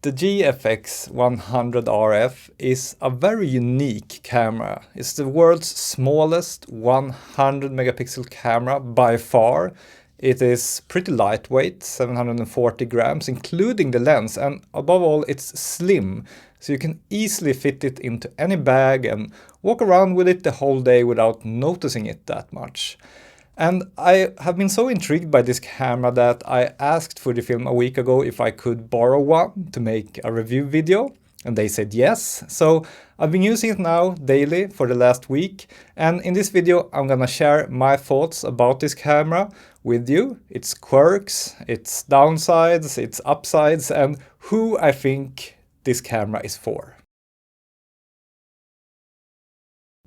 The GFX 100RF is a very unique camera. It's the world's smallest 100 megapixel camera by far. It is pretty lightweight, 740 grams, including the lens, and above all it's slim, so you can easily fit it into any bag and walk around with it the whole day without noticing it that much. And I have been so intrigued by this camera that I asked Fujifilm a week ago if I could borrow one to make a review video, and they said yes. So I've been using it now daily for the last week, and in this video I'm gonna share my thoughts about this camera with you, its quirks, its downsides, its upsides, and who I think this camera is for.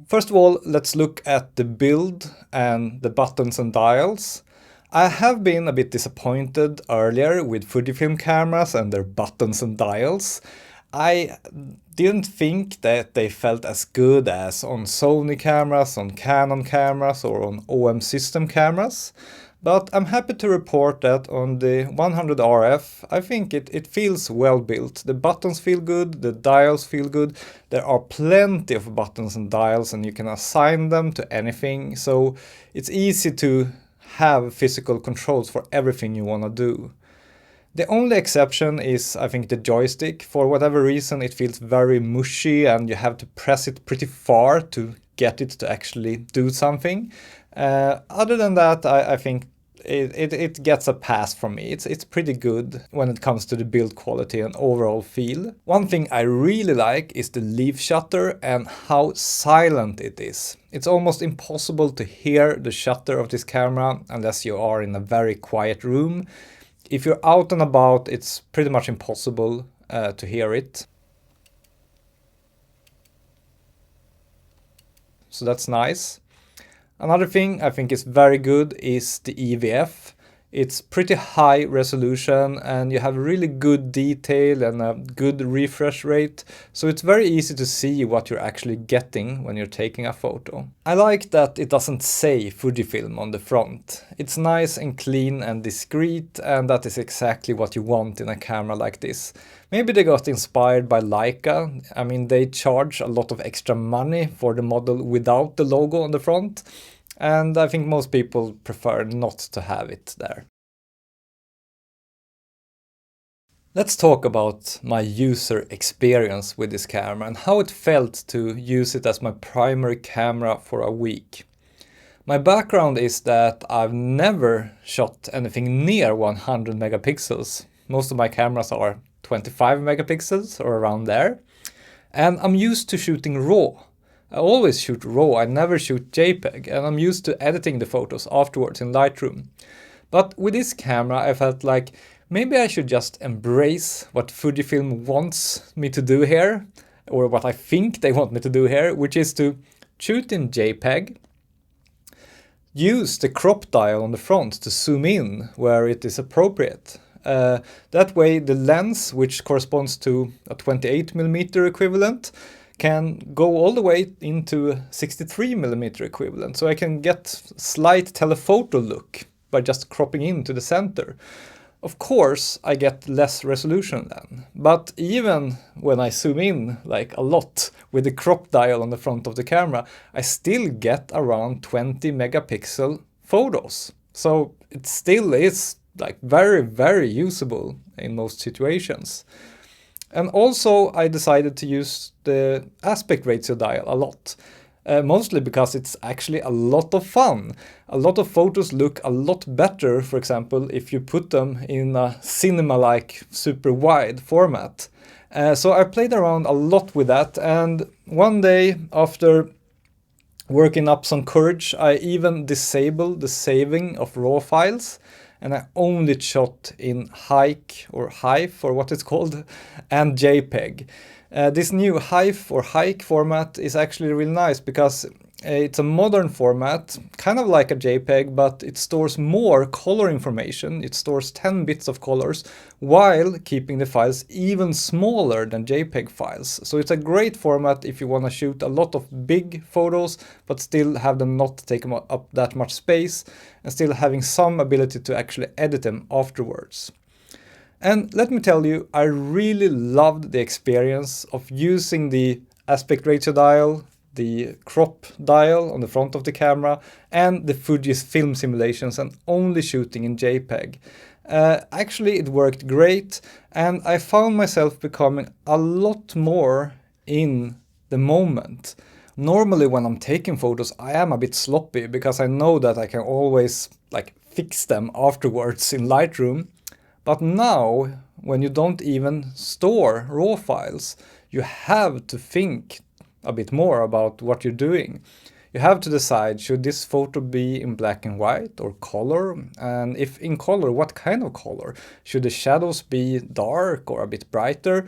First of all, let's look at the build and the buttons and dials. I have been a bit disappointed earlier with Fujifilm cameras and their buttons and dials. I didn't think that they felt as good as on Sony cameras, on Canon cameras, or on OM system cameras. But I'm happy to report that on the 100RF, I think it feels well built. The buttons feel good, the dials feel good. There are plenty of buttons and dials and you can assign them to anything. So it's easy to have physical controls for everything you want to do. The only exception is, I think, the joystick. For whatever reason, it feels very mushy and you have to press it pretty far to get it to actually do something. Other than that, I think it gets a pass from me. It's pretty good when it comes to the build quality and overall feel. One thing I really like is the leaf shutter and how silent it is. It's almost impossible to hear the shutter of this camera unless you are in a very quiet room. If you're out and about, it's pretty much impossible to hear it. So that's nice. Another thing I think is very good is the EVF. It's pretty high resolution and you have really good detail and a good refresh rate, so it's very easy to see what you're actually getting when you're taking a photo. I like that it doesn't say Fujifilm on the front. It's nice and clean and discreet, and that is exactly what you want in a camera like this. Maybe they got inspired by Leica. I mean, they charge a lot of extra money for the model without the logo on the front. And I think most people prefer not to have it there. Let's talk about my user experience with this camera and how it felt to use it as my primary camera for a week. My background is that I've never shot anything near 100 megapixels. Most of my cameras are 25 megapixels or around there. And I'm used to shooting RAW. I always shoot RAW, I never shoot JPEG, and I'm used to editing the photos afterwards in Lightroom. But with this camera I felt like maybe I should just embrace what Fujifilm wants me to do here, or what I think they want me to do here, which is to shoot in JPEG, use the crop dial on the front to zoom in where it is appropriate. That way the lens, which corresponds to a 28mm equivalent, can go all the way into 63mm equivalent, so I can get slight telephoto look by just cropping into the center. Of course, I get less resolution then, but even when I zoom in like a lot with the crop dial on the front of the camera, I still get around 20 megapixel photos. So it still is like very, very usable in most situations. And also I decided to use the aspect ratio dial a lot, mostly because it's actually a lot of fun. A lot of photos look a lot better, for example, if you put them in a cinema-like super wide format. So I played around a lot with that, and one day after working up some courage, I even disabled the saving of RAW files. And I only shot in HEIC or HEIF or what it's called, and JPEG. This new HEIF or HEIC format is actually really nice because it's a modern format, kind of like a JPEG, but it stores more color information. It stores 10 bits of colors while keeping the files even smaller than JPEG files. So it's a great format if you want to shoot a lot of big photos, but still have them not take up that much space and still having some ability to actually edit them afterwards. And let me tell you, I really loved the experience of using the aspect ratio dial, the crop dial on the front of the camera, and the Fujifilm simulations, and only shooting in JPEG. Actually, it worked great, and I found myself becoming a lot more in the moment. Normally when I'm taking photos, I am a bit sloppy because I know that I can always fix them afterwards in Lightroom. But now, when you don't even store RAW files, you have to think a bit more about what you're doing. You have to decide, should this photo be in black and white or color? And if in color, what kind of color? Should the shadows be dark or a bit brighter?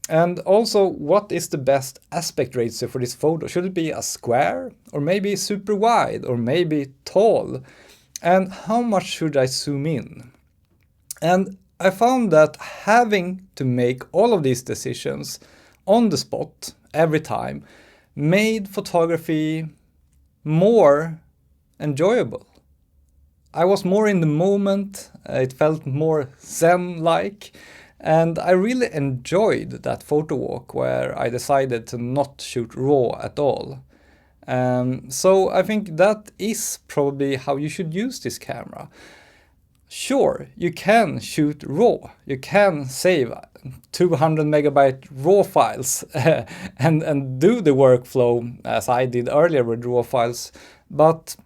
And also, what is the best aspect ratio for this photo? Should it be a square, or maybe super wide, or maybe tall? And how much should I zoom in? And I found that having to make all of these decisions on the spot every time made photography more enjoyable. I was more in the moment, it felt more zen-like, and I really enjoyed that photo walk where I decided to not shoot RAW at all. So I think that is probably how you should use this camera. Sure, you can shoot RAW, you can save 200 megabyte RAW files and do the workflow as I did earlier with RAW files, but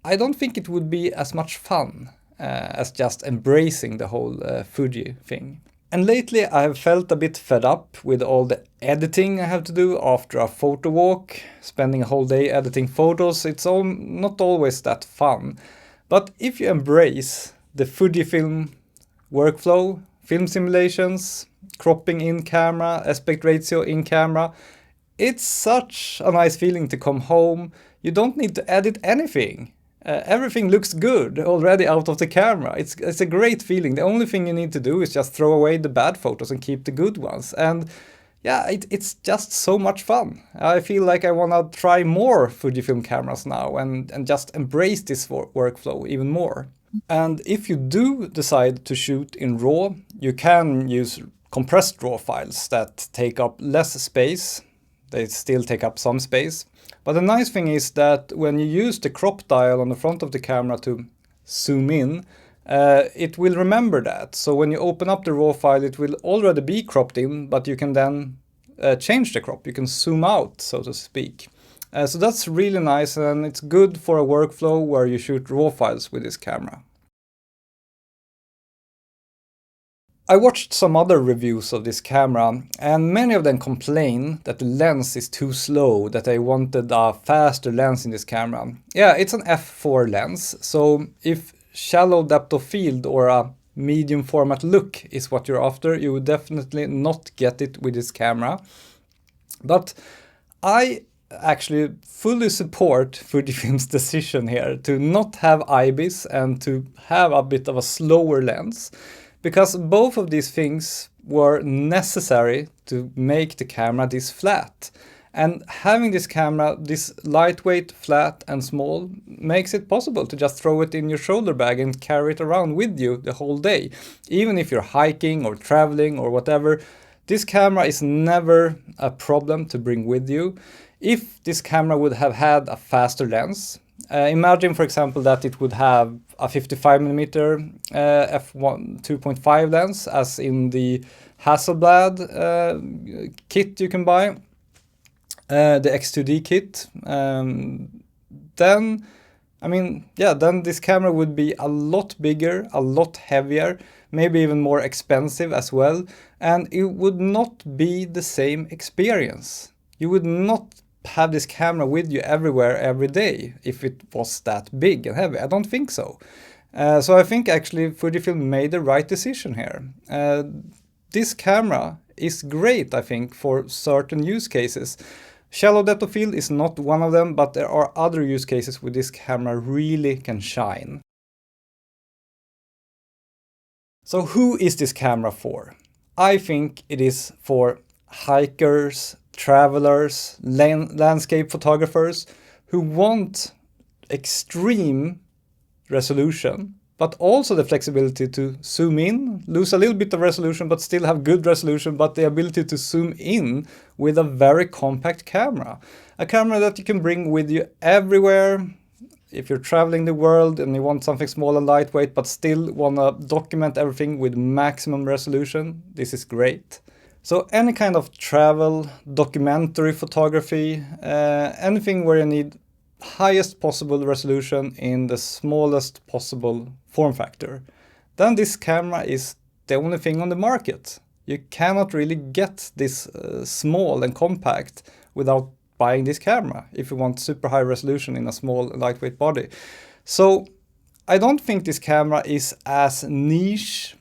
I don't think it would be as much fun as just embracing the whole Fuji thing. And lately I've felt a bit fed up with all the editing I have to do after a photo walk. Spending a whole day editing photos, it's not always that fun. But if you embrace the Fujifilm workflow, film simulations, cropping in camera, aspect ratio in camera, it's such a nice feeling to come home. You don't need to edit anything. Everything looks good already out of the camera. It's a great feeling. The only thing you need to do is just throw away the bad photos and keep the good ones. And yeah, it's just so much fun. I feel like I want to try more Fujifilm cameras now and just embrace this workflow even more. And if you do decide to shoot in RAW, you can use compressed RAW files that take up less space. They still take up some space. But the nice thing is that when you use the crop dial on the front of the camera to zoom in, it will remember that. So when you open up the RAW file, it will already be cropped in, but you can then change the crop. You can zoom out, so to speak. So that's really nice, and it's good for a workflow where you shoot RAW files with this camera. I watched some other reviews of this camera, and many of them complain that the lens is too slow, that they wanted a faster lens in this camera. Yeah, it's an f4 lens, so if shallow depth of field or a medium format look is what you're after, you would definitely not get it with this camera. But I actually fully support Fujifilm's decision here to not have IBIS and to have a bit of a slower lens, because both of these things were necessary to make the camera this flat. And having this camera this lightweight, flat and small makes it possible to just throw it in your shoulder bag and carry it around with you the whole day. Even if you're hiking or traveling or whatever, this camera is never a problem to bring with you. If this camera would have had a faster lens, imagine for example that it would have a 55mm f1 2.5 lens as in the Hasselblad kit you can buy, the X2D kit, then then this camera would be a lot bigger, a lot heavier, maybe even more expensive as well, and it would not be the same experience. You would not have this camera with you everywhere every day if it was that big and heavy. I don't think so. So I think actually Fujifilm made the right decision here. This camera is great, I think, for certain use cases. Shallow depth of field is not one of them, but there are other use cases where this camera really can shine. So who is this camera for? I think it is for hikers, travelers, landscape photographers who want extreme resolution, but also the flexibility to zoom in, lose a little bit of resolution, but still have good resolution, but the ability to zoom in with a very compact camera. A camera that you can bring with you everywhere. If you're traveling the world and you want something small and lightweight, but still want to document everything with maximum resolution, this is great. So any kind of travel, documentary photography, anything where you need highest possible resolution in the smallest possible form factor, then this camera is the only thing on the market. You cannot really get this small and compact without buying this camera if you want super high resolution in a small lightweight body. So I don't think this camera is as niche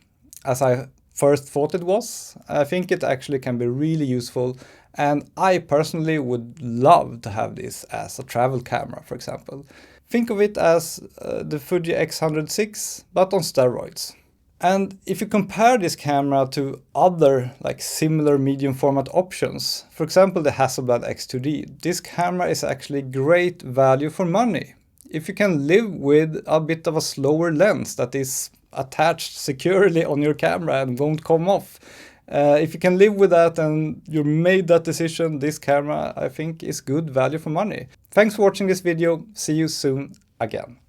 as I first thought it was. I think it actually can be really useful, and I personally would love to have this as a travel camera, for example. Think of it as the Fuji X106 but on steroids. And if you compare this camera to other similar medium format options, for example the Hasselblad X2D, this camera is actually great value for money. If you can live with a bit of a slower lens that is attached securely on your camera and won't come off, if you can live with that and you made that decision, this camera I think is good value for money. Thanks for watching this video. See you soon again.